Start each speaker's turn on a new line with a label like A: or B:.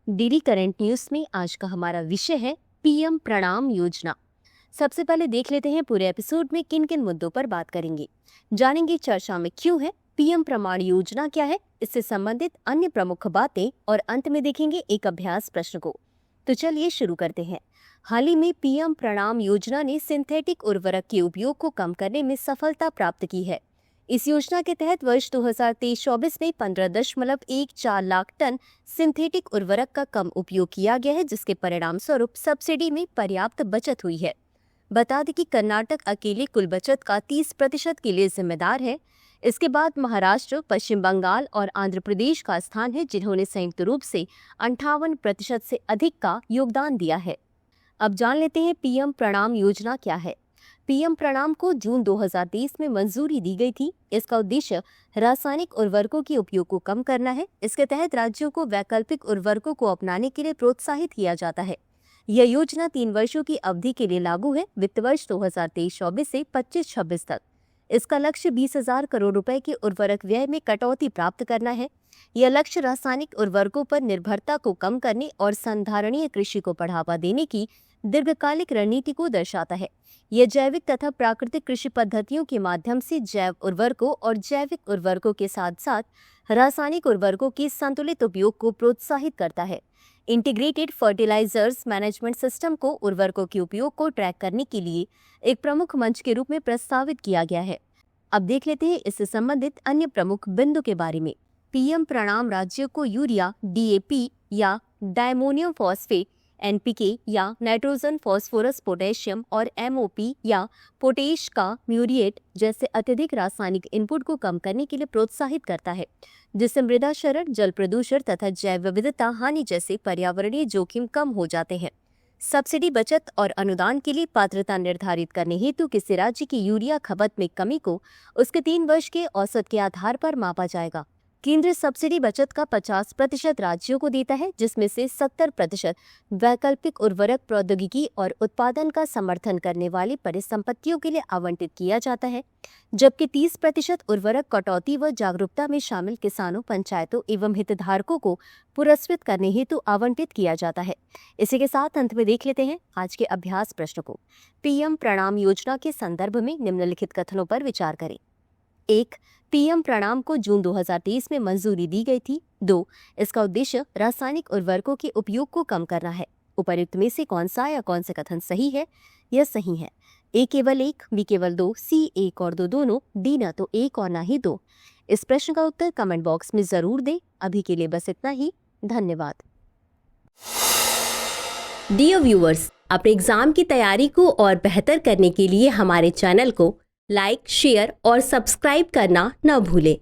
A: DD current news में आज का हमारा विषय है पीएम प्रणाम योजना। सबसे पहले देख लेते हैं पूरे एपिसोड में किन किन मुद्दों पर बात करेंगे। जानेंगे चर्चा में क्यों है, पीएम प्रमाण योजना क्या है, इससे संबंधित अन्य प्रमुख बातें और अंत में देखेंगे एक अभ्यास प्रश्न को। तो चलिए शुरू करते हैं। हाल ही में पीएम प्रणाम योजना ने सिंथेटिक उर्वरक के उपयोग को कम करने में सफलता प्राप्त की है। इस योजना के तहत वर्ष 2023-24 में 15.14 लाख टन सिंथेटिक उर्वरक का कम उपयोग किया गया है, जिसके परिणाम स्वरूप सब्सिडी में पर्याप्त बचत हुई है। बता दें कि कर्नाटक अकेले कुल बचत का 30% के लिए जिम्मेदार है। इसके बाद महाराष्ट्र, पश्चिम बंगाल और आंध्र प्रदेश का स्थान है, जिन्होंने संयुक्त रूप से 58% से अधिक का योगदान दिया है। अब जान लेते हैं पीएम प्रणाम योजना क्या है। पीएम प्रणाम को जून 2023 में मंजूरी दी गई थी। इसका उद्देश्य रासायनिक उर्वरकों के उपयोग को कम करना है। इसके तहत राज्यों को वैकल्पिक उर्वरकों को अपनाने के लिए प्रोत्साहित किया जाता है। यह योजना 3 वर्षों की अवधि के लिए लागू है, वित्त वर्ष 2023-24 से 25-26 तक। इसका लक्ष्य 20,000 करोड़ रुपए के उर्वरक व्यय में कटौती प्राप्त करना है। यह लक्ष्य रासायनिक उर्वरकों पर निर्भरता को कम करने और संधारणीय कृषि को बढ़ावा देने की दीर्घकालिक रणनीति को दर्शाता है। यह जैविक तथा प्राकृतिक कृषि पद्धतियों के माध्यम से जैव उर्वरकों और जैविक उर्वरकों के साथ साथ रासायनिक उर्वरकों के संतुलित उपयोग को प्रोत्साहित करता है। इंटीग्रेटेड फर्टिलाइजर्स मैनेजमेंट सिस्टम को उर्वरकों के उपयोग को ट्रैक करने के लिए एक प्रमुख मंच के रूप में प्रस्तावित किया गया है। अब देख लेते हैं इससे संबंधित अन्य प्रमुख बिंदु के बारे में। पीएम प्रणाम राज्यों को यूरिया, डीएपी या डायमोनियम फॉस्फेट, एनपीके या नाइट्रोजन फॉस्फोरस पोटेशियम और एमओपी या पोटेश का म्यूरिएट जैसे अत्यधिक रासायनिक इनपुट को कम करने के लिए प्रोत्साहित करता है, जिससे मृदा क्षरण, जल प्रदूषण तथा जैव विविधता हानि जैसे पर्यावरणीय जोखिम कम हो जाते हैं। सब्सिडी, बचत और अनुदान के लिए पात्रता निर्धारित करने हेतु किसी राज्य की यूरिया खपत में कमी को उसके 3 वर्ष के औसत के आधार पर मापा जाएगा। केंद्र सब्सिडी बचत का 50% राज्यों को देता है, जिसमें से 70% वैकल्पिक उर्वरक प्रौद्योगिकी और उत्पादन का समर्थन करने वाली परिसंपत्तियों के लिए आवंटित किया जाता है, जबकि 30% उर्वरक कटौती व जागरूकता में शामिल किसानों, पंचायतों एवं हितधारकों को पुरस्कृत करने हेतु आवंटित किया जाता है। इसी के साथ अंत में देख लेते हैं आज के अभ्यास प्रश्न को। पीएम प्रणाम योजना के संदर्भ में निम्नलिखित कथनों पर विचार करें। 1. पीएम प्रणाम को जून 2023 में मंजूरी दी गई थी। 2. इसका उद्देश्य रासायनिक उर्वरकों के उपयोग को कम करना है। उपर्युक्त में से कौन सा या कौन से कथन सही है? यह सही है। ए केवल 1, बी केवल 2, सी 1 और 2 दोनों, डी न तो 1 और न ही 2। इस प्रश्न का उत्तर कमेंट बॉक्स में जरूर दें। अभी के लिए बस इतना ही। धन्यवाद। डियर व्यूअर्स, अपने एग्जाम की तैयारी को और बेहतर करने के लिए हमारे चैनल को लाइक, शेयर और सब्सक्राइब करना न भूलें।